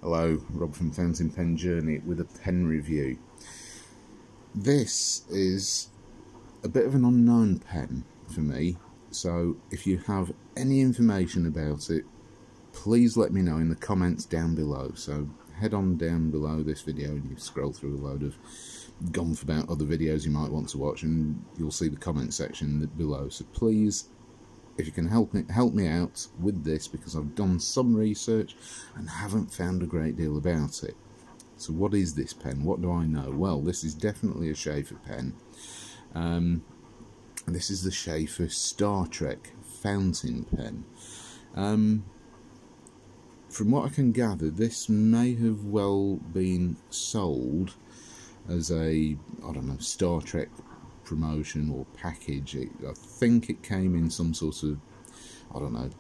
Hello, Rob from Fountain Pen Journey with a pen review. This is a bit of an unknown pen for me, so if you have any information about it, please let me know in the comments down below. So head on down below this video and you scroll through a load of gump about other videos you might want to watch, and you'll see the comment section below. So please, if you can help me out with this, because I've done some research and haven't found a great deal about it. So what is this pen? What do I know? Well, this is definitely a Sheaffer pen. This is the Sheaffer Star Trek fountain pen. From what I can gather, this may have well been sold as a, I don't know, Star Trek promotion or package. I think it came in some sort of, I don't know,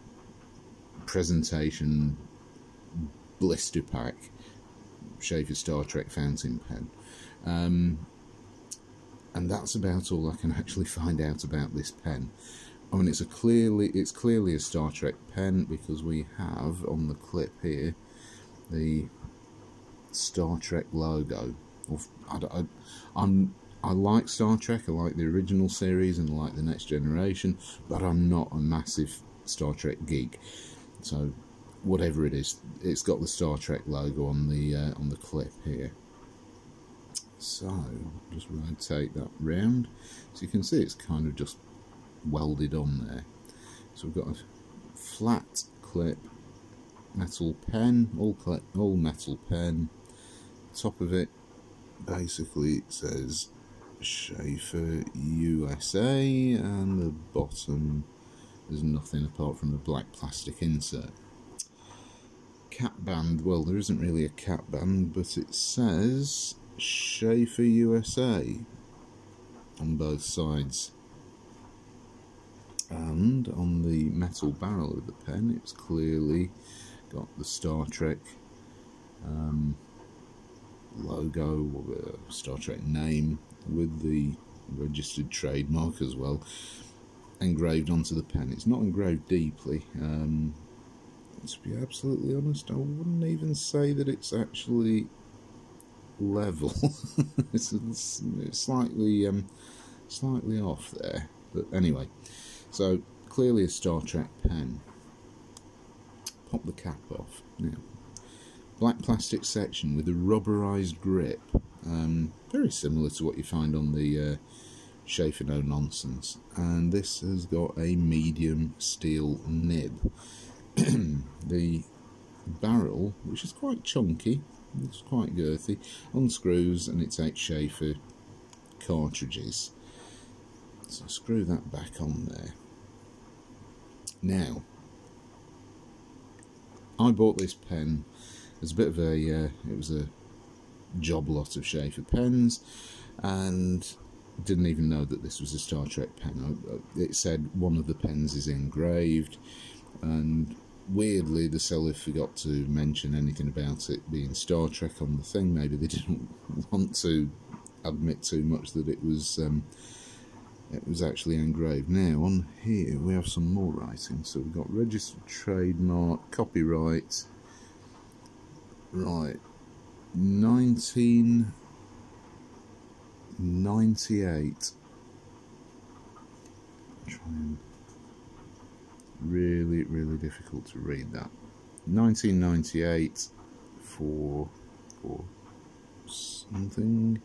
presentation blister pack, Sheaffer Star Trek fountain pen, and that's about all I can actually find out about this pen. I mean, it's clearly a Star Trek pen, because we have on the clip here the Star Trek logo. I like Star Trek, I like the original series and I like the Next Generation, but I'm not a massive Star Trek geek. So whatever it is, it's got the Star Trek logo on the clip here. So I'll just rotate that round, so you can see it's kind of just welded on there. So we've got a flat clip metal pen, all metal pen. Top of it, basically it says Sheaffer USA, and the bottom there's nothing apart from a black plastic insert. Cap band, well, there isn't really a cap band, but it says Sheaffer USA on both sides. And on the metal barrel of the pen, it's clearly got the Star Trek logo, or Star Trek name, with the registered trademark as well engraved onto the pen. It's not engraved deeply. To be absolutely honest, I wouldn't even say that it's actually level. it's slightly off there, but anyway. So clearly a Star Trek pen. Pop the cap off now. Black plastic section with a rubberized grip, very similar to what you find on the Sheaffer No Nonsense, and this has got a medium steel nib. The barrel, which is quite chunky, it's quite girthy, unscrews, and it takes Sheaffer cartridges. So screw that back on there. Now, I bought this pen as a bit of a, it was a job lot of Sheaffer pens, and didn't even know that this was a Star Trek pen. It said one of the pens is engraved, and weirdly the seller forgot to mention anything about it being Star Trek on the thing. Maybe they didn't want to admit too much that it was actually engraved. Now on here we have some more writing. So we've got registered trademark, copyright, right, 1998. Try and really difficult to read that. 1998 for something.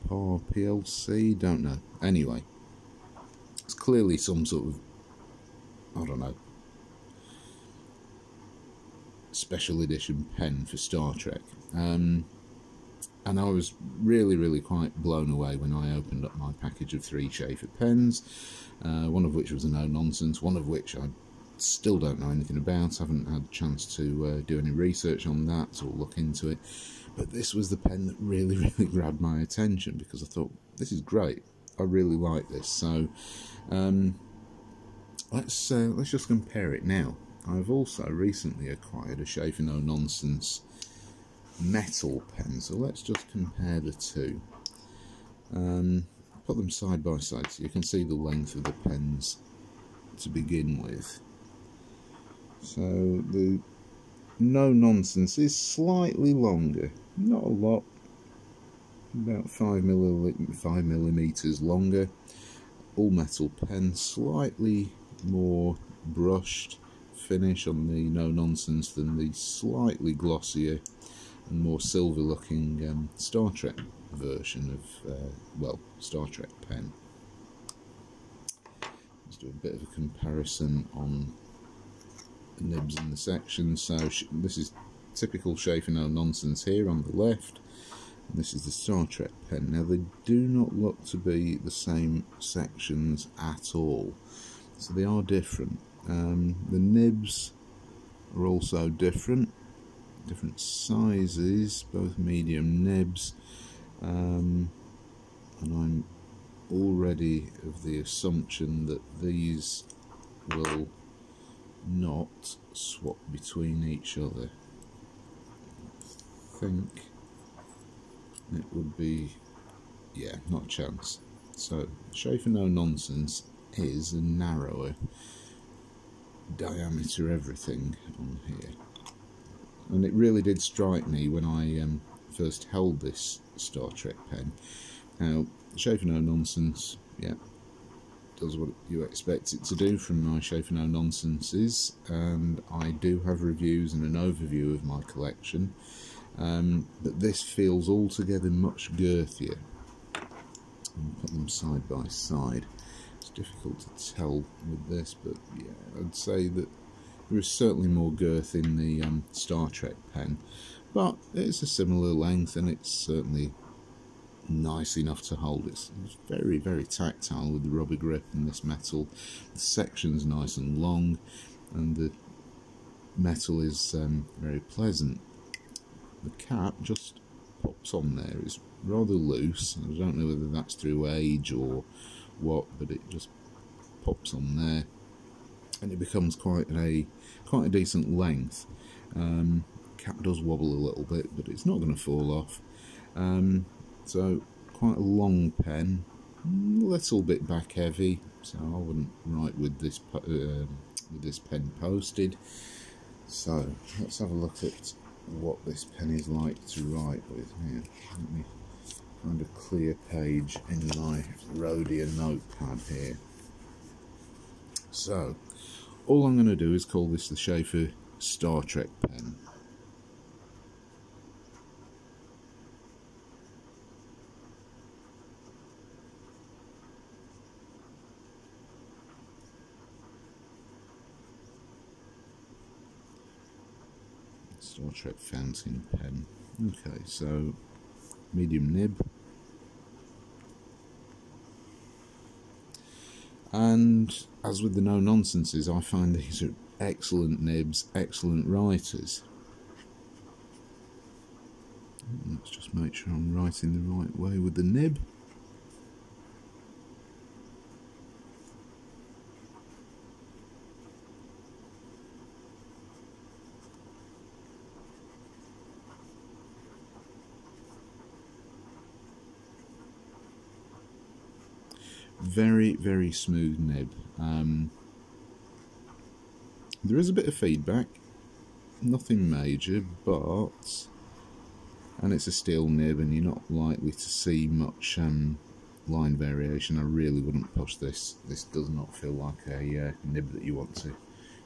PAR PLC, don't know. Anyway, it's clearly some sort of, I don't know, special edition pen for Star Trek. And I was really quite blown away when I opened up my package of 3 Sheaffer pens, one of which was a No Nonsense, one of which I still don't know anything about. Haven't had a chance to do any research on that or look into it. But this was the pen that really grabbed my attention, because I thought, this is great. I really like this. So let's just compare it now. I've also recently acquired a Sheaffer No Nonsense metal pen, so let's just compare the two. Put them side by side so you can see the length of the pens to begin with. So the No Nonsense is slightly longer, not a lot, about 5 millimeters longer. All metal pen, slightly more brushed finish on the No Nonsense than the slightly glossier and more silver looking Star Trek version of, well, Star Trek pen. Let's do a bit of a comparison on the nibs and the sections. So this is typical Sheaffer No Nonsense here on the left, and this is the Star Trek pen. Now they do not look to be the same sections at all, so they are different. The nibs are also different sizes, both medium nibs, and I'm already of the assumption that these will not swap between each other. I think it would be, yeah, not a chance. So Sheaffer No Nonsense is a narrower diameter everything on here, and it really did strike me when I first held this Star Trek pen. Now Sheaffer No Nonsense, yeah, does what you expect it to do from my Sheaffer No Nonsenses, and I do have reviews and an overview of my collection, but this feels altogether much girthier. I'll put them side by side. It's difficult to tell with this, but yeah, I'd say that there is certainly more girth in the Star Trek pen, but it's a similar length and it's certainly nice enough to hold. It's very, very tactile with the rubber grip and this metal. The section's nice and long, and the metal is very pleasant. The cap just pops on there. It's rather loose. I don't know whether that's through age or what, but it just pops on there, and it becomes quite a decent length. Cap does wobble a little bit, but it's not going to fall off. So quite a long pen, a little bit back heavy, so I wouldn't write with this pen posted. So let's have a look at what this pen is like to write with. Here, let me find a clear page in my Rhodia notepad here. So all I'm going to do is call this the Sheaffer Star Trek pen. Star Trek fountain pen. Okay, so medium nib, and as with the No Nonsenses, I find these are excellent nibs, excellent writers. Let's just make sure I'm writing the right way with the nib. Very, very smooth nib. There is a bit of feedback, nothing major, but, and it's a steel nib and you're not likely to see much line variation. I really wouldn't push this. This does not feel like a nib that you want to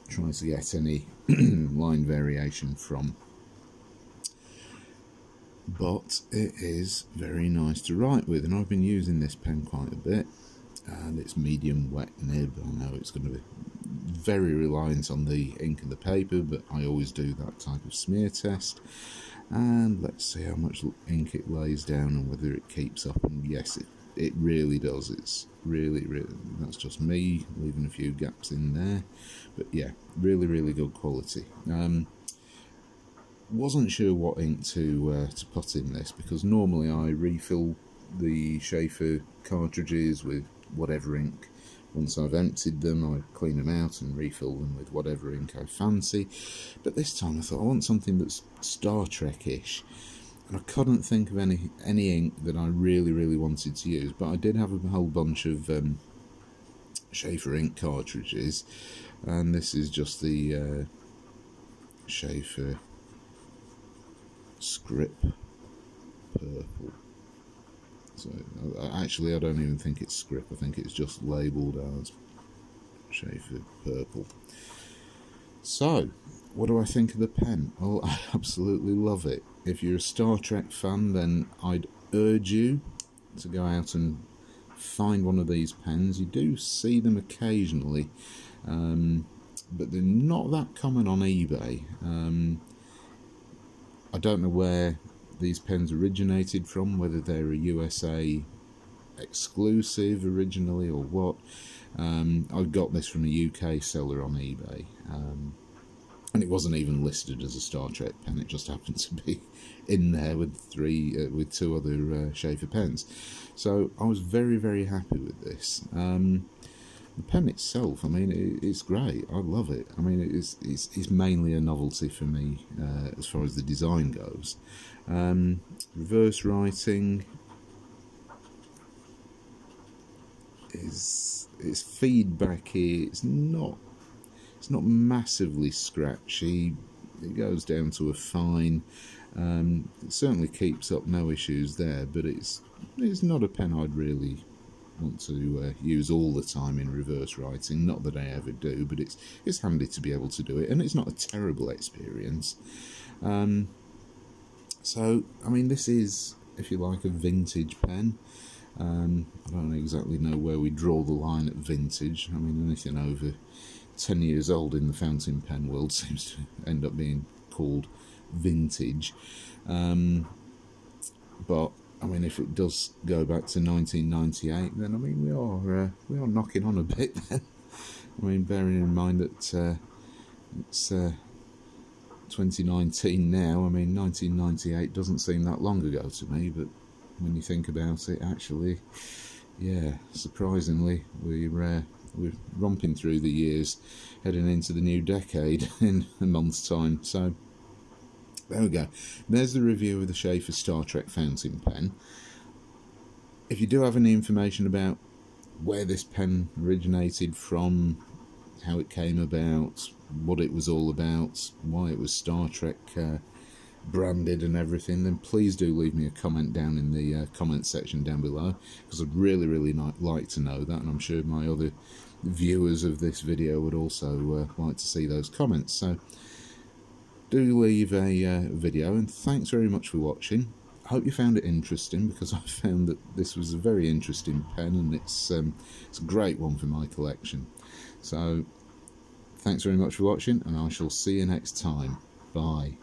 try to get any line variation from. But it is very nice to write with, and I've been using this pen quite a bit. And it's medium wet nib. I know it's going to be very reliant on the ink and the paper, but I always do that type of smear test. And let's see how much ink it lays down and whether it keeps up. And yes, it really does. It's really, that's just me leaving a few gaps in there. But yeah, really, really good quality. Wasn't sure what ink to put in this, because normally I refill the Sheaffer cartridges with whatever ink. Once I've emptied them, I clean them out and refill them with whatever ink I fancy. But this time I thought I want something that's Star Trek-ish, and I couldn't think of any ink that I really wanted to use. But I did have a whole bunch of Sheaffer ink cartridges, and this is just the Sheaffer script purple. So actually, I don't even think it's script. I think it's just labelled as Sheaffer purple. So, what do I think of the pen? Well, I absolutely love it. If you're a Star Trek fan, then I'd urge you to go out and find one of these pens. You do see them occasionally, but they're not that common on eBay. I don't know where these pens originated from, whether they're a USA exclusive originally or what. I got this from a UK seller on eBay, and it wasn't even listed as a Star Trek pen. It just happened to be in there with two other Sheaffer pens. So I was very, very happy with this. The pen itself, I mean, it's great. I love it. I mean, it's mainly a novelty for me as far as the design goes. Reverse writing its feedback here. It's not massively scratchy. It goes down to a fine. It certainly keeps up no issues there, but it's not a pen I'd really want to use all the time in reverse writing. Not that I ever do, but it's handy to be able to do it, and it's not a terrible experience. So I mean, this is, if you like, a vintage pen. I don't exactly know where we draw the line at vintage. I mean, anything over 10 years old in the fountain pen world seems to end up being called vintage. But I mean, if it does go back to 1998, then I mean we are knocking on a bit then. I mean, bearing in mind that it's 2019 now. I mean, 1998 doesn't seem that long ago to me, but when you think about it, actually, yeah, surprisingly, we're romping through the years, heading into the new decade in a month's time. So there we go. There's the review of the Sheaffer Star Trek fountain pen. If you do have any information about where this pen originated from, how it came about, what it was all about, why it was Star Trek branded and everything, then please do leave me a comment down in the comment section down below, because I'd really, really like to know that, and I'm sure my other viewers of this video would also like to see those comments. So do leave a video, and thanks very much for watching. I hope you found it interesting, because I found that this was a very interesting pen, and it's a great one for my collection. So thanks very much for watching, and I shall see you next time. Bye.